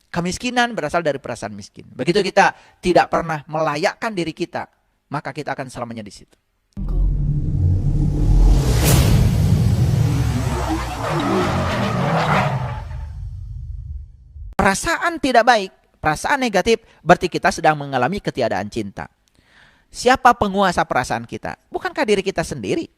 Kemiskinan berasal dari perasaan miskin. Begitu kita tidak pernah melayakkan diri kita, maka kita akan selamanya di situ. Perasaan tidak baik, perasaan negatif, berarti kita sedang mengalami ketiadaan cinta. Siapa penguasa perasaan kita? Bukankah diri kita sendiri?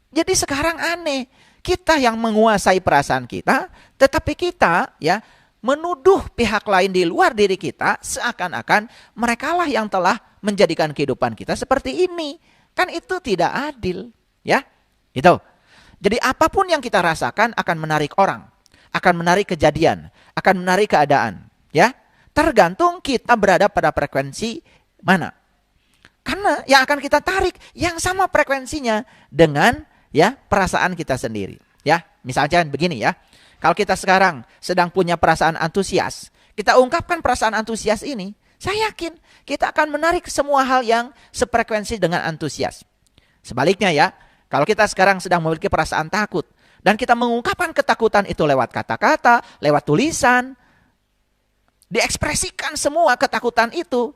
Jadi sekarang aneh, kita yang menguasai perasaan kita, tetapi kita ya menuduh pihak lain di luar diri kita seakan-akan merekalah yang telah menjadikan kehidupan kita seperti ini. Kan itu tidak adil, ya. Itu. Jadi apapun yang kita rasakan akan menarik orang, akan menarik kejadian, akan menarik keadaan, ya. Tergantung kita berada pada frekuensi mana. Karena yang akan kita tarik yang sama frekuensinya dengan ya perasaan kita sendiri, ya. Misalnya begini ya. Kalau kita sekarang sedang punya perasaan antusias, kita ungkapkan perasaan antusias ini, saya yakin kita akan menarik semua hal yang sefrekuensi dengan antusias. Sebaliknya ya, kalau kita sekarang sedang memiliki perasaan takut, dan kita mengungkapkan ketakutan itu lewat kata-kata, lewat tulisan, diekspresikan semua ketakutan itu,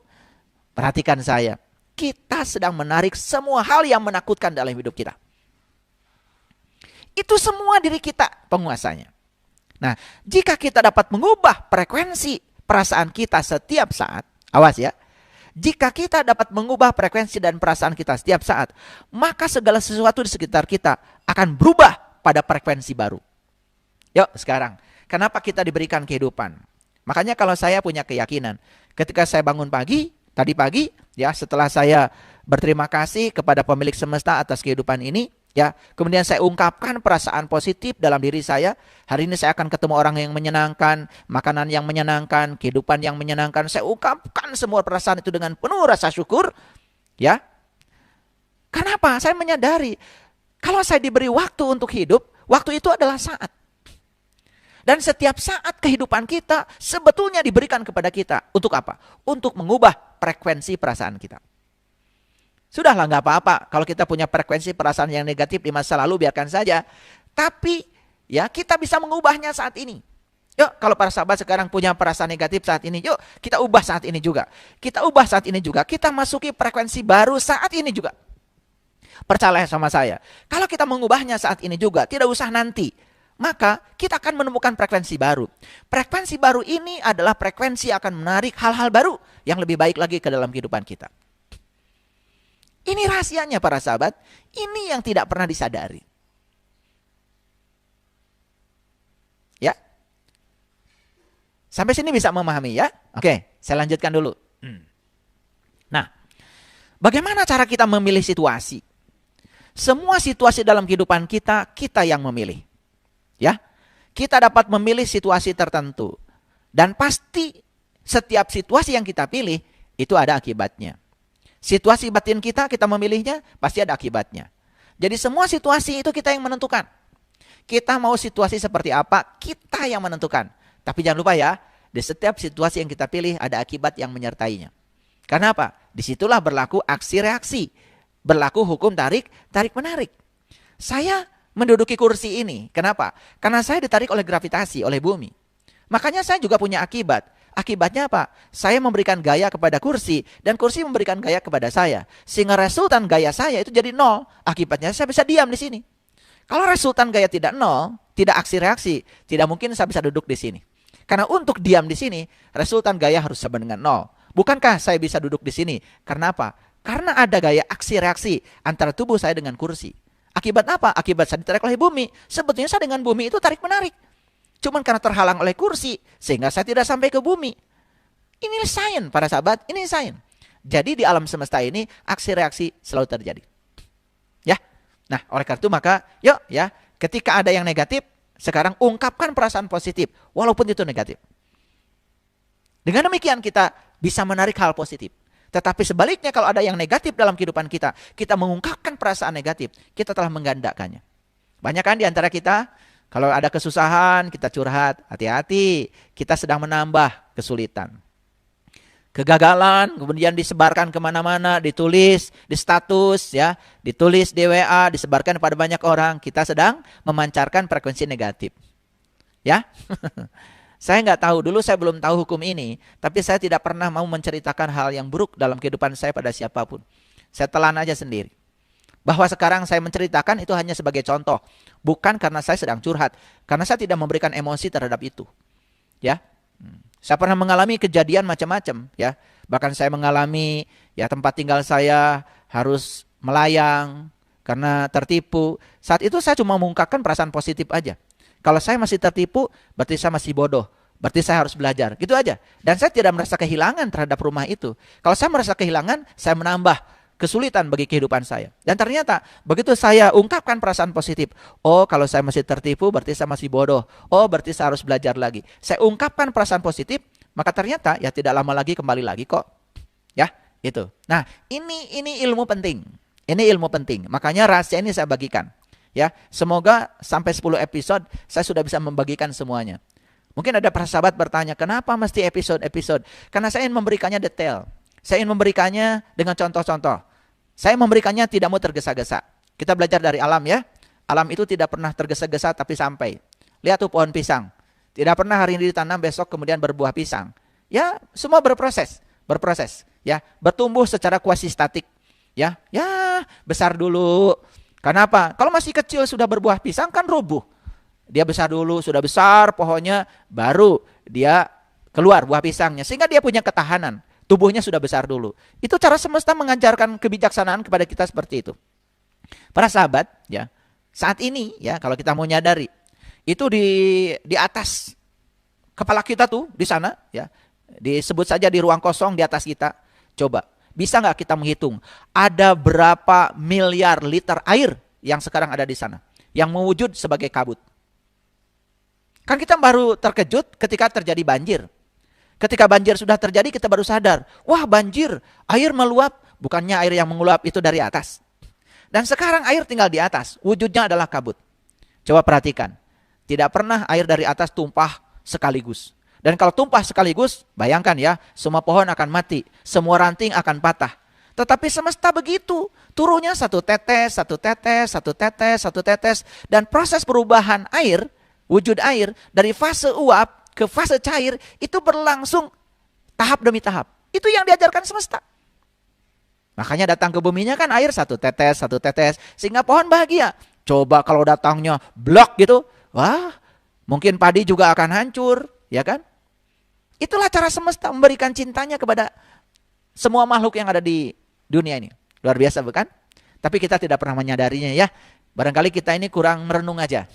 perhatikan saya, kita sedang menarik semua hal yang menakutkan dalam hidup kita. Itu semua diri kita penguasanya. Nah, jika kita dapat mengubah frekuensi perasaan kita setiap saat, awas ya, jika kita dapat mengubah frekuensi dan perasaan kita setiap saat, maka segala sesuatu di sekitar kita akan berubah pada frekuensi baru. Yuk sekarang, kenapa kita diberikan kehidupan? Makanya kalau saya punya keyakinan, ketika saya bangun pagi, tadi pagi, ya setelah saya berterima kasih kepada pemilik semesta atas kehidupan ini, ya, kemudian saya ungkapkan perasaan positif dalam diri saya. Hari ini saya akan ketemu orang yang menyenangkan, makanan yang menyenangkan, kehidupan yang menyenangkan. Saya ungkapkan semua perasaan itu dengan penuh rasa syukur. Ya. Kenapa? Saya menyadari kalau saya diberi waktu untuk hidup, waktu itu adalah saat. Dan setiap saat kehidupan kita sebetulnya diberikan kepada kita. Untuk apa? Untuk mengubah frekuensi perasaan kita. Sudahlah nggak apa-apa kalau kita punya frekuensi perasaan yang negatif di masa lalu, biarkan saja. Tapi ya kita bisa mengubahnya saat ini. Yuk kalau para sahabat sekarang punya perasaan negatif saat ini, yuk kita ubah saat ini juga. Kita ubah saat ini juga. Kita masuki frekuensi baru saat ini juga. Percaya sama saya. Kalau kita mengubahnya saat ini juga, tidak usah nanti. Maka kita akan menemukan frekuensi baru. Frekuensi baru ini adalah frekuensi yang akan menarik hal-hal baru yang lebih baik lagi ke dalam kehidupan kita. Ini rahasianya para sahabat, ini yang tidak pernah disadari. Ya. Sampai sini bisa memahami ya? Oke, saya lanjutkan dulu. Nah, bagaimana cara kita memilih situasi? Semua situasi dalam kehidupan kita, kita yang memilih. Ya. Kita dapat memilih situasi tertentu. Dan pasti setiap situasi yang kita pilih, itu ada akibatnya. Situasi batin kita memilihnya, pasti ada akibatnya. Jadi semua situasi itu kita yang menentukan. Kita mau situasi seperti apa, kita yang menentukan. Tapi jangan lupa ya, di setiap situasi yang kita pilih ada akibat yang menyertainya. Karena apa? Disitulah berlaku aksi reaksi. Berlaku hukum tarik-menarik. Saya menduduki kursi ini, kenapa? Karena saya ditarik oleh gravitasi, oleh bumi. Makanya saya juga punya akibat. Akibatnya apa? Saya memberikan gaya kepada kursi dan kursi memberikan gaya kepada saya. Sehingga resultan gaya saya itu jadi 0. Akibatnya saya bisa diam di sini. Kalau resultan gaya tidak 0, tidak aksi reaksi, tidak mungkin saya bisa duduk di sini. Karena untuk diam di sini, resultan gaya harus sama dengan 0. Bukankah saya bisa duduk di sini? Karena apa? Karena ada gaya aksi reaksi antara tubuh saya dengan kursi. Akibat apa? Akibat saya ditarik oleh bumi. Sebetulnya saya dengan bumi itu tarik menarik. Cuman karena terhalang oleh kursi, sehingga saya tidak sampai ke bumi. Ini sains para sahabat, ini sains. Jadi di alam semesta ini, aksi reaksi selalu terjadi. Ya, nah oleh karena itu maka, yuk ya, ketika ada yang negatif, sekarang ungkapkan perasaan positif, walaupun itu negatif. Dengan demikian kita bisa menarik hal positif. Tetapi sebaliknya kalau ada yang negatif dalam kehidupan kita, kita mengungkapkan perasaan negatif, kita telah menggandakannya. Banyak kan di antara kita, kalau ada kesusahan, kita curhat, hati-hati, kita sedang menambah kesulitan. Kegagalan, kemudian disebarkan kemana-mana, ditulis, di status, ya, ditulis di WA, disebarkan kepada banyak orang, kita sedang memancarkan frekuensi negatif. Ya, Saya nggak tahu, dulu saya belum tahu hukum ini, tapi saya tidak pernah mau menceritakan hal yang buruk dalam kehidupan saya pada siapapun. Saya telan aja sendiri. Bahwa sekarang saya menceritakan itu hanya sebagai contoh, bukan karena saya sedang curhat, karena saya tidak memberikan emosi terhadap itu. Ya, saya pernah mengalami kejadian macam-macam, ya. Bahkan saya mengalami ya tempat tinggal saya harus melayang karena tertipu. Saat itu saya cuma mengungkapkan perasaan positif aja. Kalau saya masih tertipu, berarti saya masih bodoh. Berarti saya harus belajar. Gitu aja. Dan saya tidak merasa kehilangan terhadap rumah itu. Kalau saya merasa kehilangan, saya menambah kesulitan bagi kehidupan saya. Dan ternyata begitu saya ungkapkan perasaan positif. Oh, kalau saya masih tertipu, berarti saya masih bodoh. Oh, berarti saya harus belajar lagi. Saya ungkapkan perasaan positif, maka ternyata ya tidak lama lagi kembali lagi kok. Ya, itu. Nah, ini ilmu penting. Ini ilmu penting. Makanya rahasia ini saya bagikan. Ya, semoga sampai 10 episode saya sudah bisa membagikan semuanya. Mungkin ada para sahabat bertanya, kenapa mesti episode-episode? Karena saya ingin memberikannya detail. Saya ingin memberikannya dengan contoh-contoh. Saya memberikannya tidak mau tergesa-gesa. Kita belajar dari alam ya. Alam itu tidak pernah tergesa-gesa tapi sampai. Lihat tuh pohon pisang. Tidak pernah hari ini ditanam, besok kemudian berbuah pisang. Ya, semua berproses. Ya, bertumbuh secara kuasi statik. Ya, besar dulu. Kenapa? Kalau masih kecil sudah berbuah pisang kan rubuh. Dia besar dulu, sudah besar pohonnya, baru dia keluar buah pisangnya. Sehingga dia punya ketahanan. Tubuhnya sudah besar dulu. Itu cara semesta mengajarkan kebijaksanaan kepada kita seperti itu. Para sahabat, ya, saat ini ya kalau kita mau nyadari, itu di atas kepala kita tuh di sana, ya, disebut saja di ruang kosong di atas kita. Coba. Bisa nggak kita menghitung ada berapa miliar liter air yang sekarang ada di sana yang mewujud sebagai kabut? Kan kita baru terkejut ketika terjadi banjir. Ketika banjir sudah terjadi kita baru sadar, wah banjir, air meluap, bukannya air yang menguap itu dari atas. Dan sekarang air tinggal di atas, wujudnya adalah kabut. Coba perhatikan, tidak pernah air dari atas tumpah sekaligus. Dan kalau tumpah sekaligus, bayangkan ya, semua pohon akan mati, semua ranting akan patah. Tetapi semesta begitu, turunnya satu tetes, satu tetes, satu tetes, satu tetes. Dan proses perubahan air, wujud air, dari fase uap ke fase cair, itu berlangsung tahap demi tahap. Itu yang diajarkan semesta. Makanya datang ke buminya kan air satu tetes, sehingga pohon bahagia. Coba kalau datangnya blok gitu, wah mungkin padi juga akan hancur, ya kan? Itulah cara semesta memberikan cintanya kepada semua makhluk yang ada di dunia ini. Luar biasa bukan? Tapi kita tidak pernah menyadarinya ya. Barangkali kita ini kurang merenung aja.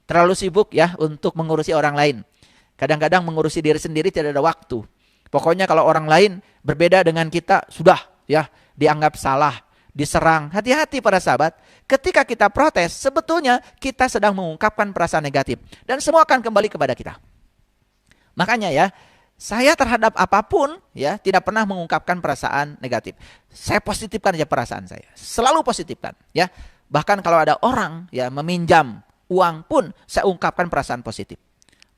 Terlalu sibuk ya untuk mengurusi orang lain. Kadang-kadang mengurusi diri sendiri tidak ada waktu. Pokoknya kalau orang lain berbeda dengan kita, sudah ya dianggap salah, diserang. Hati-hati para sahabat. Ketika kita protes, sebetulnya kita sedang mengungkapkan perasaan negatif. Dan semua akan kembali kepada kita. Makanya ya, saya terhadap apapun ya tidak pernah mengungkapkan perasaan negatif. Saya positifkan aja perasaan saya. Selalu positifkan ya. Bahkan kalau ada orang ya meminjam uang pun saya ungkapkan perasaan positif.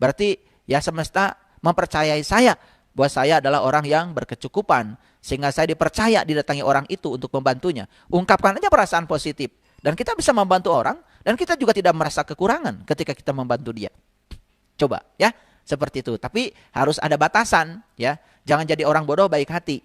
Berarti ya semesta mempercayai saya bahwa saya adalah orang yang berkecukupan sehingga saya dipercaya didatangi orang itu untuk membantunya. Ungkapkan aja perasaan positif dan kita bisa membantu orang dan kita juga tidak merasa kekurangan ketika kita membantu dia. Coba ya. Seperti itu. Tapi harus ada batasan ya. Jangan jadi orang bodoh baik hati.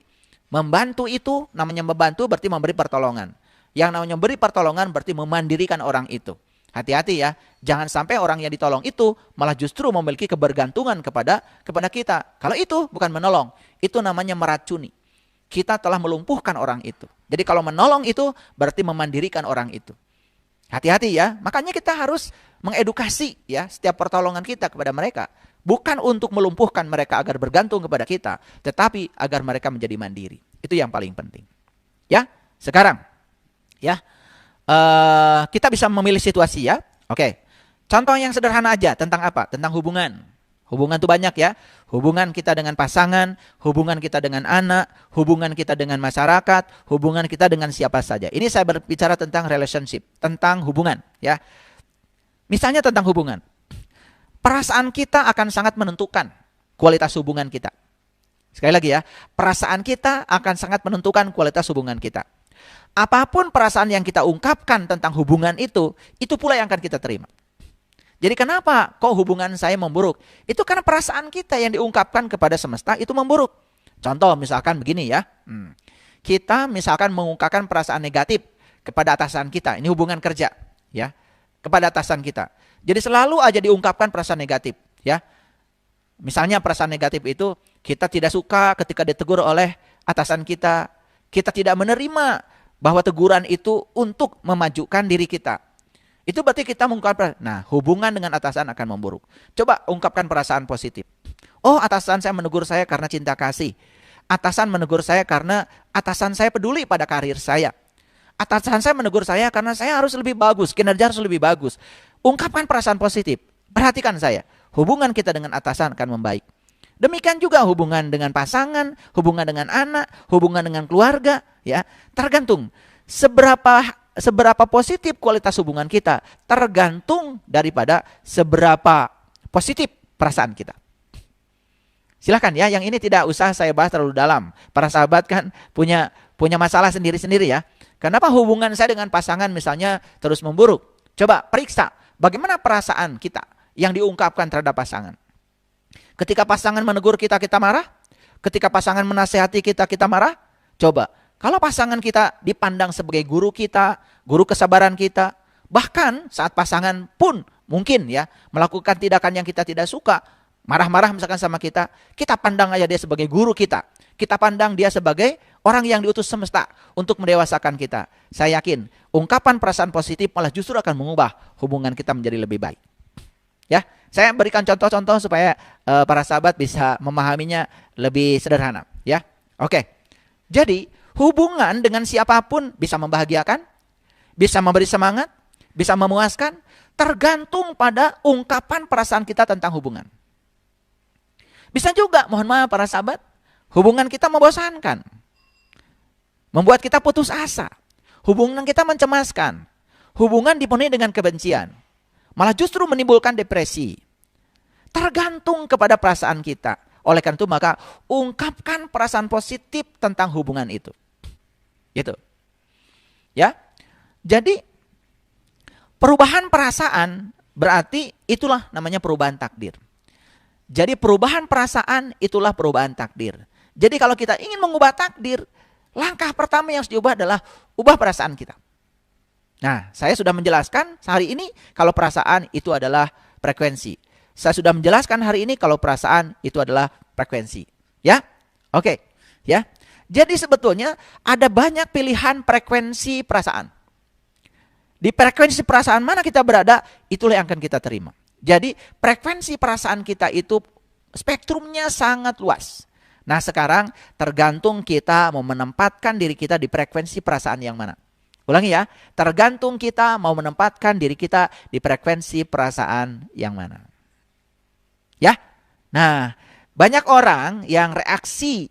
Membantu itu namanya membantu berarti memberi pertolongan. Yang namanya memberi pertolongan berarti memandirikan orang itu. Hati-hati ya. Jangan sampai orang yang ditolong itu malah justru memiliki kebergantungan kepada kita. Kalau itu bukan menolong, itu namanya meracuni. Kita telah melumpuhkan orang itu. Jadi kalau menolong itu berarti memandirikan orang itu. Hati-hati ya. Makanya kita harus mengedukasi ya setiap pertolongan kita kepada mereka. Bukan untuk melumpuhkan mereka agar bergantung kepada kita, tetapi agar mereka menjadi mandiri. Itu yang paling penting. Ya, sekarang, ya, kita bisa memilih situasi ya. Oke, contoh yang sederhana aja tentang apa? Tentang hubungan. Hubungan itu banyak ya. Hubungan kita dengan pasangan, hubungan kita dengan anak, hubungan kita dengan masyarakat, hubungan kita dengan siapa saja. Ini saya berbicara tentang relationship, tentang hubungan. Ya, misalnya tentang hubungan. Perasaan kita akan sangat menentukan kualitas hubungan kita. Sekali lagi ya, perasaan kita akan sangat menentukan kualitas hubungan kita. Apapun perasaan yang kita ungkapkan tentang hubungan itu pula yang akan kita terima. Jadi kenapa kok hubungan saya memburuk? Itu karena perasaan kita yang diungkapkan kepada semesta itu memburuk. Contoh misalkan begini ya. Kita misalkan mengungkapkan perasaan negatif kepada atasan kita. Ini hubungan kerja ya. Kepada atasan kita. Jadi selalu aja diungkapkan perasaan negatif ya. Misalnya perasaan negatif itu kita tidak suka ketika ditegur oleh atasan kita. Kita tidak menerima bahwa teguran itu untuk memajukan diri kita. Itu berarti kita mengungkapkan, nah hubungan dengan atasan akan memburuk. Coba ungkapkan perasaan positif. Oh, atasan saya menegur saya karena cinta kasih. Atasan menegur saya karena atasan saya peduli pada karir saya. Atasan saya menegur saya karena saya harus lebih bagus, kinerja harus lebih bagus. Ungkapkan perasaan positif. Perhatikan saya, hubungan kita dengan atasan akan membaik. Demikian juga hubungan dengan pasangan, hubungan dengan anak, hubungan dengan keluarga, ya. Tergantung seberapa positif kualitas hubungan kita, tergantung daripada seberapa positif perasaan kita. Silakan ya, yang ini tidak usah saya bahas terlalu dalam. Para sahabat kan punya masalah sendiri-sendiri ya. Kenapa hubungan saya dengan pasangan misalnya terus memburuk? Coba periksa bagaimana perasaan kita yang diungkapkan terhadap pasangan. Ketika pasangan menegur kita, kita marah. Ketika pasangan menasehati kita, kita marah. Coba, kalau pasangan kita dipandang sebagai guru kita, guru kesabaran kita, bahkan saat pasangan pun mungkin ya melakukan tindakan yang kita tidak suka, marah-marah misalkan sama kita, kita pandang aja dia sebagai guru kita. Kita pandang dia sebagai orang yang diutus semesta untuk mendewasakan kita. Saya yakin, ungkapan perasaan positif malah justru akan mengubah hubungan kita menjadi lebih baik. Ya, saya berikan contoh-contoh supaya para sahabat bisa memahaminya lebih sederhana. Ya, oke. Jadi hubungan dengan siapapun bisa membahagiakan, bisa memberi semangat, bisa memuaskan, tergantung pada ungkapan perasaan kita tentang hubungan. Bisa juga, mohon maaf para sahabat, hubungan kita membosankan, membuat kita putus asa, hubungan kita mencemaskan, hubungan dipenuhi dengan kebencian. Malah justru menimbulkan depresi. Tergantung kepada perasaan kita. Oleh karena itu maka ungkapkan perasaan positif tentang hubungan itu. Gitu. Ya. Jadi perubahan perasaan berarti itulah namanya perubahan takdir. Jadi perubahan perasaan itulah perubahan takdir. Jadi kalau kita ingin mengubah takdir, langkah pertama yang harus diubah adalah ubah perasaan kita. Nah, saya sudah menjelaskan hari ini kalau perasaan itu adalah frekuensi. Saya sudah menjelaskan hari ini kalau perasaan itu adalah frekuensi. Ya? Oke. Ya. Jadi sebetulnya ada banyak pilihan frekuensi perasaan. Di frekuensi perasaan mana kita berada, itulah yang akan kita terima. Jadi frekuensi perasaan kita itu spektrumnya sangat luas. Nah, sekarang tergantung kita mau menempatkan diri kita di frekuensi perasaan yang mana. Ulangi ya, tergantung kita mau menempatkan diri kita di frekuensi perasaan yang mana. Ya, nah banyak orang yang reaksi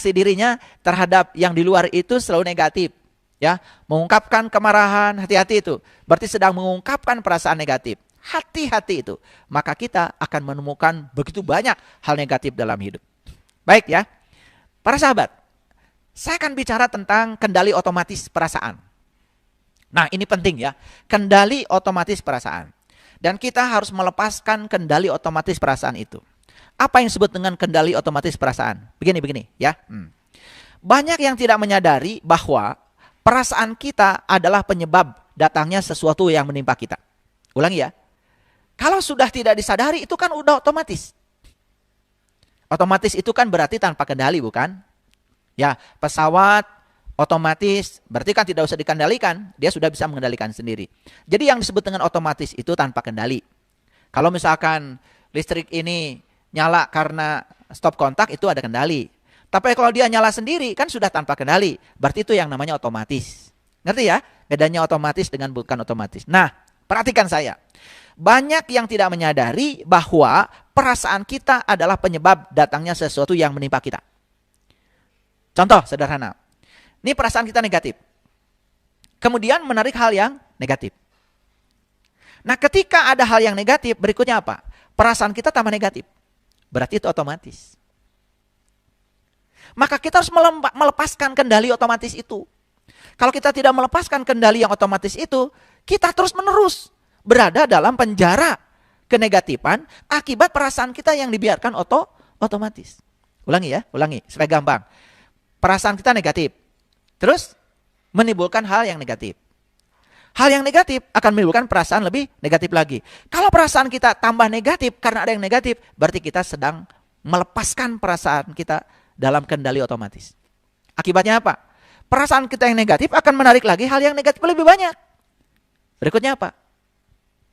dirinya terhadap yang di luar itu selalu negatif. Ya, mengungkapkan kemarahan, hati-hati itu. Berarti sedang mengungkapkan perasaan negatif. Hati-hati itu. Maka kita akan menemukan begitu banyak hal negatif dalam hidup. Baik ya, para sahabat, saya akan bicara tentang kendali otomatis perasaan. Nah, ini penting ya, kendali otomatis perasaan. Dan kita harus melepaskan kendali otomatis perasaan itu. Apa yang disebut dengan kendali otomatis perasaan? Begini ya. Banyak yang tidak menyadari bahwa perasaan kita adalah penyebab datangnya sesuatu yang menimpa kita. Ulangi ya. Kalau sudah tidak disadari itu kan udah otomatis. Otomatis itu kan berarti tanpa kendali, bukan? Ya, pesawat otomatis berarti kan tidak usah dikendalikan, dia sudah bisa mengendalikan sendiri. Jadi yang disebut dengan otomatis itu tanpa kendali. Kalau misalkan listrik ini nyala karena stop kontak itu ada kendali. Tapi kalau dia nyala sendiri kan sudah tanpa kendali, berarti itu yang namanya otomatis. Ngerti ya? Bedanya otomatis dengan bukan otomatis. Nah, perhatikan saya. Banyak yang tidak menyadari bahwa perasaan kita adalah penyebab datangnya sesuatu yang menimpa kita. Contoh sederhana. Ini perasaan kita negatif. Kemudian menarik hal yang negatif. Nah, ketika ada hal yang negatif, berikutnya apa? Perasaan kita tambah negatif. Berarti itu otomatis. Maka kita harus melepaskan kendali otomatis itu. Kalau kita tidak melepaskan kendali yang otomatis itu, kita terus-menerus berada dalam penjara kenegatifan akibat perasaan kita yang dibiarkan otomatis. Ulangi ya, ulangi supaya gampang. Perasaan kita negatif, terus menimbulkan hal yang negatif. Hal yang negatif akan menimbulkan perasaan lebih negatif lagi. Kalau perasaan kita tambah negatif karena ada yang negatif, berarti kita sedang melepaskan perasaan kita dalam kendali otomatis. Akibatnya apa? Perasaan kita yang negatif akan menarik lagi hal yang negatif lebih banyak. Berikutnya apa?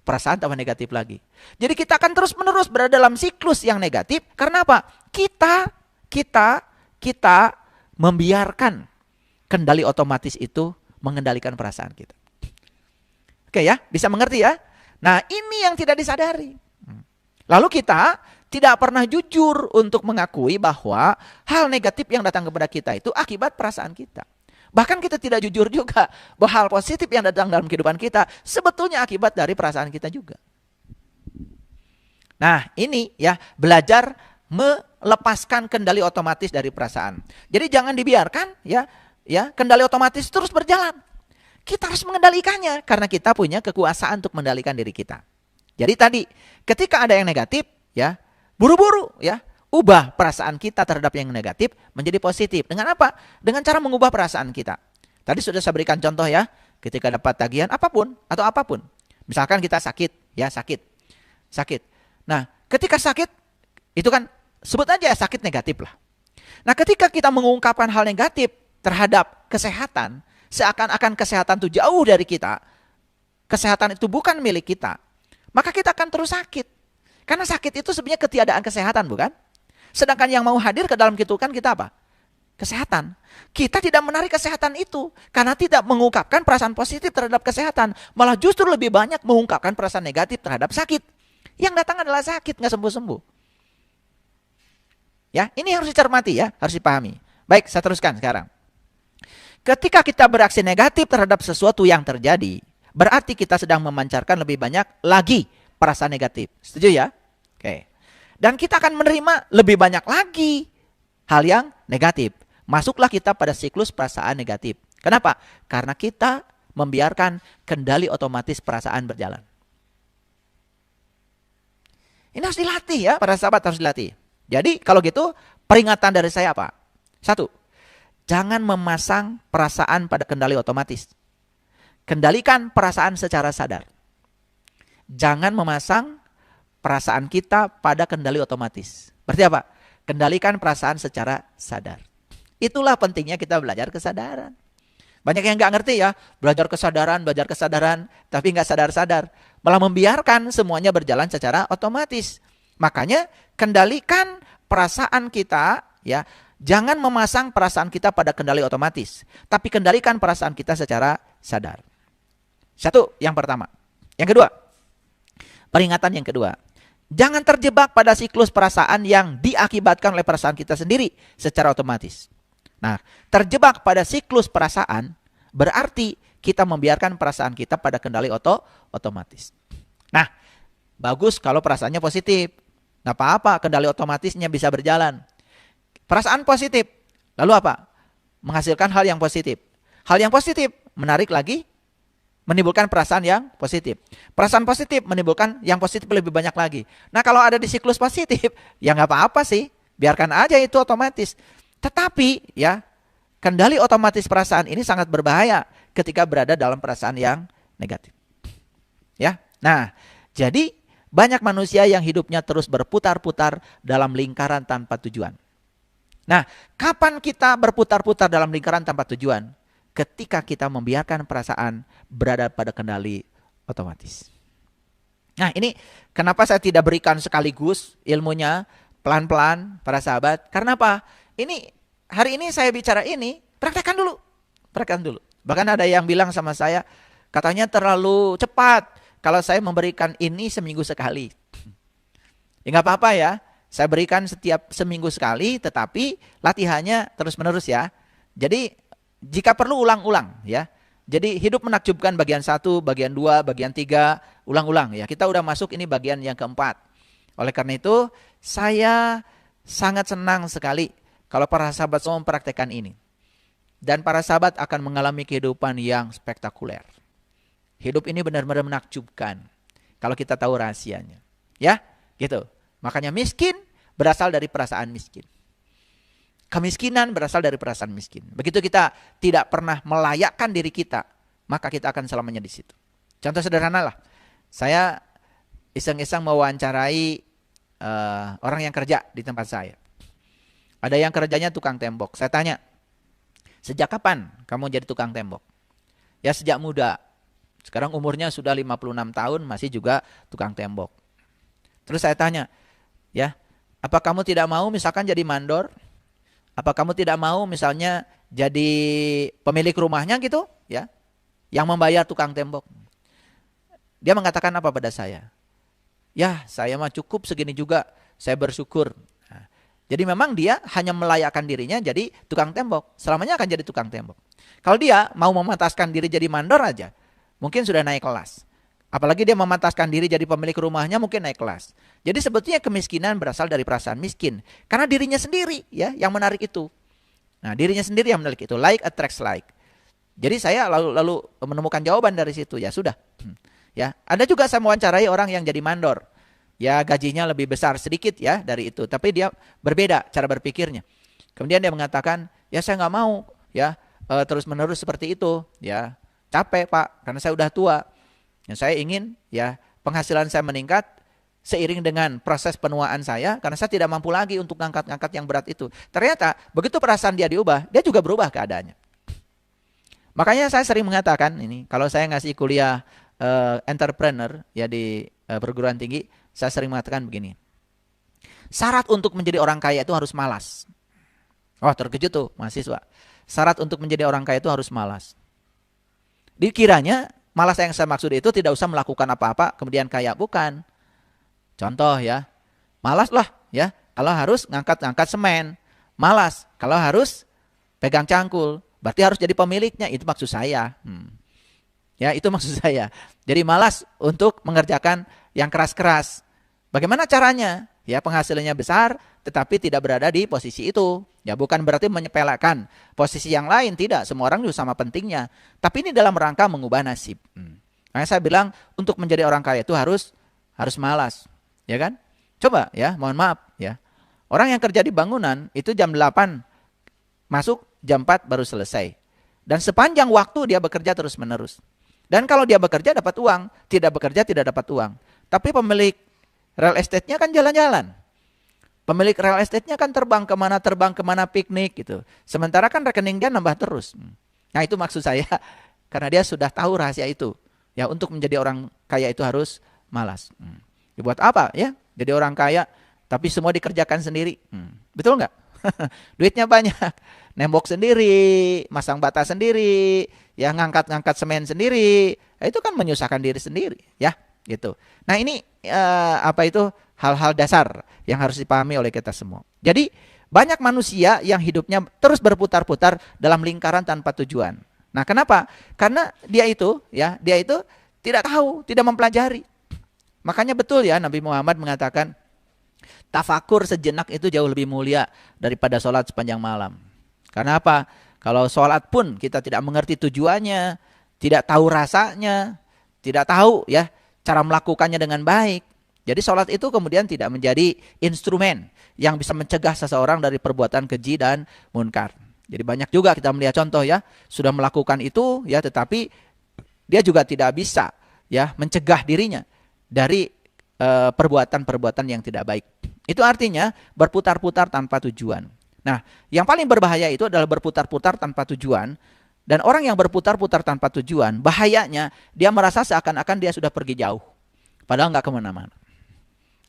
Perasaan tambah negatif lagi. Jadi kita akan terus-menerus berada dalam siklus yang negatif. Karena apa? Kita membiarkan kendali otomatis itu mengendalikan perasaan kita. Oke ya, bisa mengerti ya? Nah, ini yang tidak disadari. Lalu kita tidak pernah jujur untuk mengakui bahwa hal negatif yang datang kepada kita itu akibat perasaan kita. Bahkan kita tidak jujur juga bahwa hal positif yang datang dalam kehidupan kita sebetulnya akibat dari perasaan kita juga. Nah, ini ya, belajar melepaskan kendali otomatis dari perasaan. Jadi jangan dibiarkan ya kendali otomatis terus berjalan. Kita harus mengendalikannya karena kita punya kekuasaan untuk mengendalikan diri kita. Jadi tadi ketika ada yang negatif ya, buru-buru ya, ubah perasaan kita terhadap yang negatif menjadi positif. Dengan apa? Dengan cara mengubah perasaan kita. Tadi sudah saya berikan contoh ya, ketika dapat tagihan apapun atau apapun. Misalkan kita sakit. Nah, ketika sakit itu kan sebut aja sakit negatif lah. Nah, ketika kita mengungkapkan hal negatif terhadap kesehatan, seakan-akan kesehatan itu jauh dari kita, kesehatan itu bukan milik kita, maka kita akan terus sakit. Karena sakit itu sebenarnya ketiadaan kesehatan, bukan? Sedangkan yang mau hadir ke dalam kehidupan kita apa? Kesehatan. Kita tidak menarik kesehatan itu karena tidak mengungkapkan perasaan positif terhadap kesehatan, malah justru lebih banyak mengungkapkan perasaan negatif terhadap sakit. Yang datang adalah sakit, nggak sembuh-sembuh. Ya, ini harus dicermati ya, harus dipahami. Baik, saya teruskan sekarang. Ketika kita bereaksi negatif terhadap sesuatu yang terjadi, berarti kita sedang memancarkan lebih banyak lagi perasaan negatif. Setuju ya? Oke. Dan kita akan menerima lebih banyak lagi hal yang negatif. Masuklah kita pada siklus perasaan negatif. Kenapa? Karena kita membiarkan kendali otomatis perasaan berjalan. Ini harus dilatih ya, para sahabat harus dilatih. Jadi kalau gitu peringatan dari saya apa? 1. Jangan memasang perasaan pada kendali otomatis. Kendalikan perasaan secara sadar. Jangan memasang perasaan kita pada kendali otomatis. Berarti apa? Kendalikan perasaan secara sadar. Itulah pentingnya kita belajar kesadaran. Banyak yang nggak ngerti ya, belajar kesadaran, tapi nggak sadar-sadar. Malah membiarkan semuanya berjalan secara otomatis. Makanya kendalikan perasaan kita ya. Jangan memasang perasaan kita pada kendali otomatis, tapi kendalikan perasaan kita secara sadar. 1, yang pertama. Yang kedua, peringatan yang kedua. Jangan terjebak pada siklus perasaan yang diakibatkan oleh perasaan kita sendiri secara otomatis. Nah, terjebak pada siklus perasaan berarti kita membiarkan perasaan kita pada kendali otomatis. Nah, bagus kalau perasaannya positif. Nggak apa-apa, kendali otomatisnya bisa berjalan. Perasaan positif, lalu apa? Menghasilkan hal yang positif. Hal yang positif menarik lagi, menimbulkan perasaan yang positif. Perasaan positif menimbulkan yang positif lebih banyak lagi. Nah, kalau ada di siklus positif, ya nggak apa-apa sih. Biarkan aja itu otomatis. Tetapi ya, kendali otomatis perasaan ini sangat berbahaya ketika berada dalam perasaan yang negatif. Ya. Nah, jadi banyak manusia yang hidupnya terus berputar-putar dalam lingkaran tanpa tujuan. Nah, kapan kita berputar-putar dalam lingkaran tanpa tujuan? Ketika kita membiarkan perasaan berada pada kendali otomatis. Nah, ini kenapa saya tidak berikan sekaligus ilmunya pelan-pelan para sahabat? Karena apa? Ini hari ini saya bicara ini, praktekkan dulu. Bahkan ada yang bilang sama saya, katanya terlalu cepat kalau saya memberikan ini seminggu sekali. Ya nggak apa-apa ya. Saya berikan setiap seminggu sekali, tetapi latihannya terus-menerus ya. Jadi jika perlu ulang-ulang ya. Jadi hidup menakjubkan bagian 1, bagian 2, bagian 3, ulang-ulang ya. Kita udah masuk ini bagian yang keempat. Oleh karena itu, saya sangat senang sekali kalau para sahabat semua mempraktekkan ini. Dan para sahabat akan mengalami kehidupan yang spektakuler. Hidup ini benar-benar menakjubkan kalau kita tahu rahasianya. Ya, gitu. Makanya miskin berasal dari perasaan miskin. Kemiskinan berasal dari perasaan miskin. Begitu kita tidak pernah melayakkan diri kita, maka kita akan selamanya di situ. Contoh sederhana lah. Saya iseng-iseng mewawancarai orang yang kerja di tempat saya. Ada yang kerjanya tukang tembok. Saya tanya, sejak kapan kamu jadi tukang tembok? Ya sejak muda. Sekarang umurnya sudah 56 tahun, masih juga tukang tembok. Terus saya tanya, ya, apa kamu tidak mau misalkan jadi mandor? Apa kamu tidak mau misalnya jadi pemilik rumahnya gitu, ya, yang membayar tukang tembok? Dia mengatakan apa pada saya? Ya, saya mah cukup segini juga, saya bersyukur. Nah, jadi memang dia hanya melayakkan dirinya jadi tukang tembok, selamanya akan jadi tukang tembok. Kalau dia mau memantaskan diri jadi mandor aja, mungkin sudah naik kelas. Apalagi dia memantaskan diri jadi pemilik rumahnya, mungkin naik kelas. Jadi sebetulnya kemiskinan berasal dari perasaan miskin. Karena dirinya sendiri ya yang menarik itu. Nah, dirinya sendiri yang menarik itu. Like attracts like. Jadi saya lalu menemukan jawaban dari situ. Ya sudah. Ya, ada juga saya mewawancarai orang yang jadi mandor. Ya, gajinya lebih besar sedikit ya dari itu. Tapi dia berbeda cara berpikirnya. Kemudian dia mengatakan, ya saya nggak mau ya terus-menerus seperti itu. Ya, capek Pak, karena saya udah tua. Yang saya ingin ya penghasilan saya meningkat seiring dengan proses penuaan saya karena saya tidak mampu lagi untuk ngangkat-ngangkat yang berat itu. Ternyata begitu perasaan dia diubah, dia juga berubah keadaannya. Makanya saya sering mengatakan ini, kalau saya ngasih kuliah entrepreneur ya di perguruan tinggi, saya sering mengatakan begini. Syarat untuk menjadi orang kaya itu harus malas. Wah, terkejut tuh mahasiswa. Syarat untuk menjadi orang kaya itu harus malas. Dikiranya malas yang saya maksud itu tidak usah melakukan apa-apa kemudian kaya, bukan. Contoh ya, malas lah ya kalau harus ngangkat-ngangkat semen, malas kalau harus pegang cangkul, berarti harus jadi pemiliknya, itu maksud saya. Ya, itu maksud saya. Jadi malas untuk mengerjakan yang keras-keras. Bagaimana caranya? Ya, penghasilannya besar tetapi tidak berada di posisi itu. Ya, bukan berarti menyepelekan posisi yang lain, tidak. Semua orang juga sama pentingnya. Tapi ini dalam rangka mengubah nasib. Makanya saya bilang untuk menjadi orang kaya itu harus malas, ya kan? Coba ya, mohon maaf ya. Orang yang kerja di bangunan itu jam 8 masuk, jam 4 baru selesai. Dan sepanjang waktu dia bekerja terus-menerus. Dan kalau dia bekerja dapat uang, tidak bekerja tidak dapat uang. Tapi pemilik real estate-nya kan jalan-jalan. Pemilik real estate-nya kan terbang kemana piknik gitu. Sementara kan rekening dia nambah terus. Nah, itu maksud saya. Karena dia sudah tahu rahasia itu. Ya, untuk menjadi orang kaya itu harus malas. Dibuat apa ya? Jadi orang kaya tapi semua dikerjakan sendiri. Betul nggak? Duitnya banyak. Nembok sendiri, masang bata sendiri, ya ngangkat-ngangkat semen sendiri. Itu kan menyusahkan diri sendiri, ya, gitu. Nah, ini hal-hal dasar yang harus dipahami oleh kita semua. Jadi, banyak manusia yang hidupnya terus berputar-putar dalam lingkaran tanpa tujuan. Nah, kenapa? Karena dia itu tidak tahu, tidak mempelajari. Makanya betul ya Nabi Muhammad mengatakan tafakur sejenak itu jauh lebih mulia daripada sholat sepanjang malam. Karena apa? Kalau sholat pun kita tidak mengerti tujuannya, tidak tahu rasanya, tidak tahu ya cara melakukannya dengan baik. Jadi sholat itu kemudian tidak menjadi instrumen yang bisa mencegah seseorang dari perbuatan keji dan munkar. Jadi banyak juga kita melihat contoh ya, sudah melakukan itu ya, tetapi dia juga tidak bisa ya mencegah dirinya dari perbuatan-perbuatan yang tidak baik. Itu artinya berputar-putar tanpa tujuan. Nah, yang paling berbahaya itu adalah berputar-putar tanpa tujuan. Dan orang yang berputar-putar tanpa tujuan, bahayanya dia merasa seakan-akan dia sudah pergi jauh. Padahal nggak kemana-mana.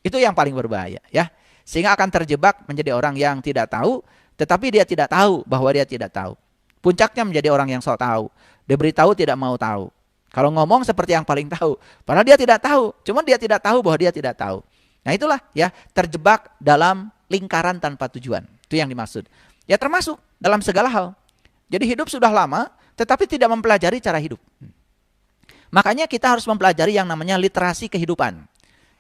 Itu yang paling berbahaya ya. Sehingga akan terjebak menjadi orang yang tidak tahu, tetapi dia tidak tahu bahwa dia tidak tahu. Puncaknya menjadi orang yang sok tahu. Diberitahu tidak mau tahu. Kalau ngomong seperti yang paling tahu. Padahal dia tidak tahu. Cuma dia tidak tahu bahwa dia tidak tahu. Nah, itulah ya, terjebak dalam lingkaran tanpa tujuan. Itu yang dimaksud. Ya, termasuk dalam segala hal. Jadi hidup sudah lama, tetapi tidak mempelajari cara hidup. Makanya kita harus mempelajari yang namanya literasi kehidupan.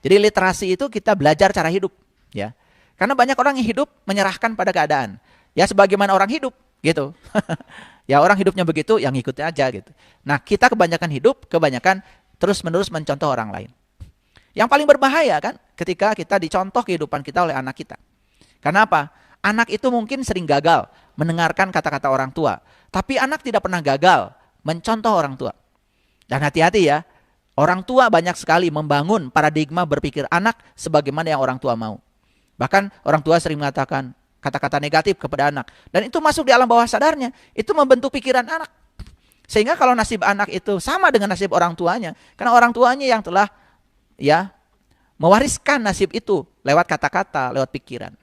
Jadi literasi itu kita belajar cara hidup. Ya, karena banyak orang yang hidup menyerahkan pada keadaan. Ya, sebagaimana orang hidup gitu. Ya, orang hidupnya begitu, yang ngikutin aja gitu. Nah, kita kebanyakan hidup, kebanyakan terus-menerus mencontoh orang lain. Yang paling berbahaya kan ketika kita dicontoh kehidupan kita oleh anak kita. Karena apa? Anak itu mungkin sering gagal mendengarkan kata-kata orang tua. Tapi anak tidak pernah gagal mencontoh orang tua. Dan hati-hati ya, orang tua banyak sekali membangun paradigma berpikir anak sebagaimana yang orang tua mau. Bahkan orang tua sering mengatakan kata-kata negatif kepada anak. Dan itu masuk di alam bawah sadarnya. Itu membentuk pikiran anak. Sehingga kalau nasib anak itu sama dengan nasib orang tuanya. Karena orang tuanya yang telah mewariskan nasib itu lewat kata-kata, lewat pikiran.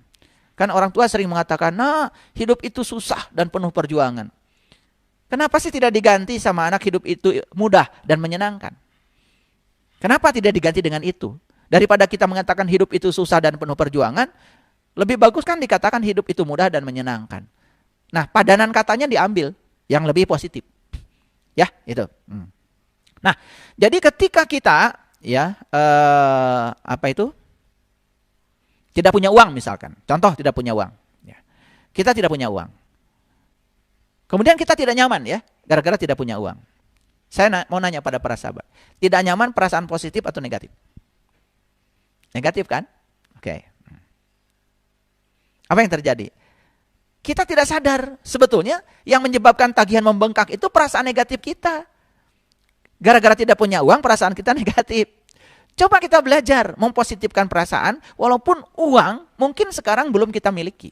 Kan orang tua sering mengatakan, nah hidup itu susah dan penuh perjuangan. Kenapa sih tidak diganti sama anak hidup itu mudah dan menyenangkan? Kenapa tidak diganti dengan itu? Daripada kita mengatakan hidup itu susah dan penuh perjuangan, lebih bagus kan dikatakan hidup itu mudah dan menyenangkan. Nah, padanan katanya diambil yang lebih positif. Ya, itu. Nah, jadi ketika kita tidak punya uang misalkan. Contoh tidak punya uang. Ya. Kita tidak punya uang. Kemudian kita tidak nyaman ya, gara-gara tidak punya uang. Saya mau nanya pada para sahabat. Tidak nyaman perasaan positif atau negatif? Negatif kan? Oke. Apa yang terjadi? Kita tidak sadar sebetulnya yang menyebabkan tagihan membengkak itu perasaan negatif kita. Gara-gara tidak punya uang, perasaan kita negatif. Coba kita belajar mempositifkan perasaan walaupun uang mungkin sekarang belum kita miliki.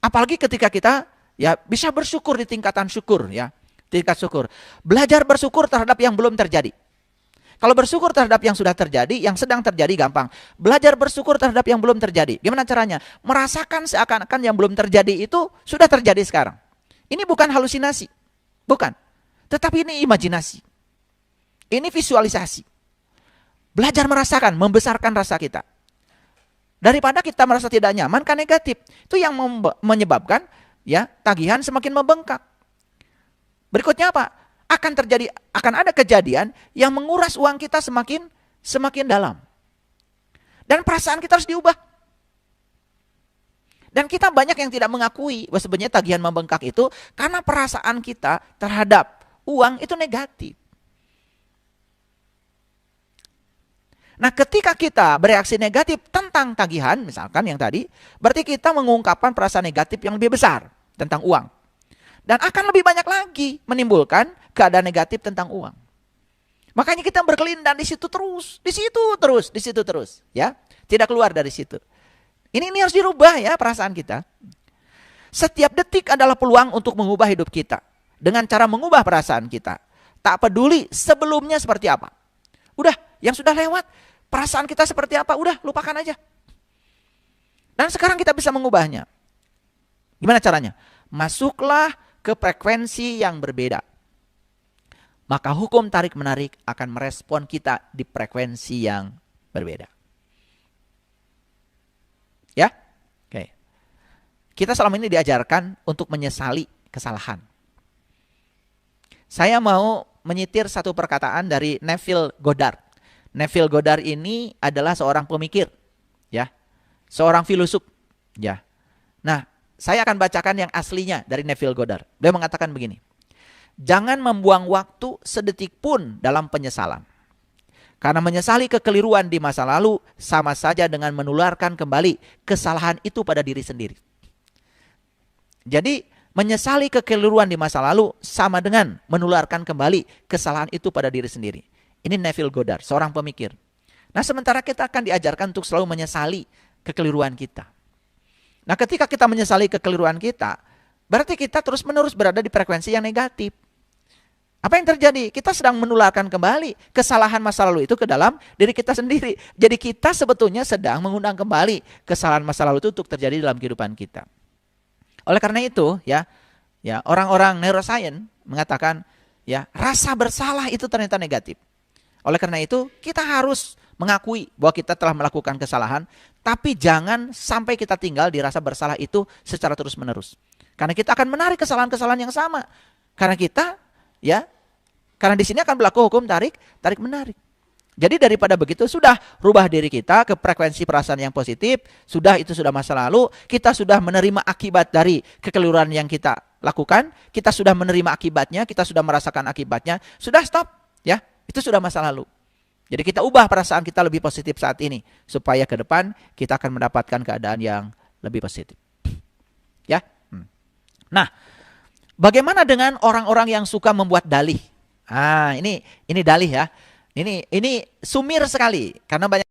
Apalagi ketika kita bisa bersyukur di tingkatan syukur ya. Tingkat syukur. Belajar bersyukur terhadap yang belum terjadi. Kalau bersyukur terhadap yang sudah terjadi, yang sedang terjadi gampang. Belajar bersyukur terhadap yang belum terjadi. Gimana caranya? Merasakan seakan-akan yang belum terjadi itu sudah terjadi sekarang. Ini bukan halusinasi. Bukan. Tetapi ini imajinasi. Ini visualisasi. Belajar merasakan, membesarkan rasa kita. Daripada kita merasa tidak nyaman kan negatif. Itu yang menyebabkan tagihan semakin membengkak. Berikutnya apa? Akan ada kejadian yang menguras uang kita semakin dalam. Dan perasaan kita harus diubah. Dan kita banyak yang tidak mengakui bahwa sebenarnya tagihan membengkak itu karena perasaan kita terhadap uang itu negatif. Nah, ketika kita bereaksi negatif tentang tagihan, misalkan yang tadi, berarti kita mengungkapkan perasaan negatif yang lebih besar tentang uang. Dan akan lebih banyak lagi menimbulkan keadaan negatif tentang uang. Makanya kita berkelindan di situ terus, di situ terus, ya. Tidak keluar dari situ. Ini harus dirubah ya perasaan kita. Setiap detik adalah peluang untuk mengubah hidup kita dengan cara mengubah perasaan kita. Tak peduli sebelumnya seperti apa. Udah, yang sudah lewat, perasaan kita seperti apa, udah lupakan aja. Dan sekarang kita bisa mengubahnya. Gimana caranya? Masuklah ke frekuensi yang berbeda. Maka hukum tarik-menarik akan merespon kita di frekuensi yang berbeda. Ya? Oke. Kita selama ini diajarkan untuk menyesali kesalahan. Saya mau menyitir satu perkataan dari Neville Goddard. Neville Goddard ini adalah seorang pemikir, ya. Seorang filosof, ya. Nah, saya akan bacakan yang aslinya dari Neville Goddard. Dia mengatakan begini. Jangan membuang waktu sedetik pun dalam penyesalan. Karena menyesali kekeliruan di masa lalu sama saja dengan menularkan kembali kesalahan itu pada diri sendiri. Jadi, menyesali kekeliruan di masa lalu sama dengan menularkan kembali kesalahan itu pada diri sendiri. Ini Neville Goddard, seorang pemikir. Nah, sementara kita akan diajarkan untuk selalu menyesali kekeliruan kita. Nah, ketika kita menyesali kekeliruan kita, berarti kita terus-menerus berada di frekuensi yang negatif. Apa yang terjadi? Kita sedang menularkan kembali kesalahan masa lalu itu ke dalam diri kita sendiri. Jadi kita sebetulnya sedang mengundang kembali kesalahan masa lalu itu untuk terjadi dalam kehidupan kita. Oleh karena itu, ya orang-orang neuroscience mengatakan, rasa bersalah itu ternyata negatif. Oleh karena itu, kita harus mengakui bahwa kita telah melakukan kesalahan, tapi jangan sampai kita tinggal di rasa bersalah itu secara terus-menerus. Karena kita akan menarik kesalahan-kesalahan yang sama. Karena kita, karena di sini akan berlaku hukum tarik-menarik. Jadi daripada begitu, sudah rubah diri kita ke frekuensi perasaan yang positif, itu sudah masa lalu, kita sudah menerima akibat dari kekeliruan yang kita lakukan, kita sudah menerima akibatnya, kita sudah merasakan akibatnya, sudah stop, itu sudah masa lalu. Jadi kita ubah perasaan kita lebih positif saat ini, supaya ke depan kita akan mendapatkan keadaan yang lebih positif. Ya. Nah, bagaimana dengan orang-orang yang suka membuat dalih? Ini dalih ya. Ini sumir sekali karena banyak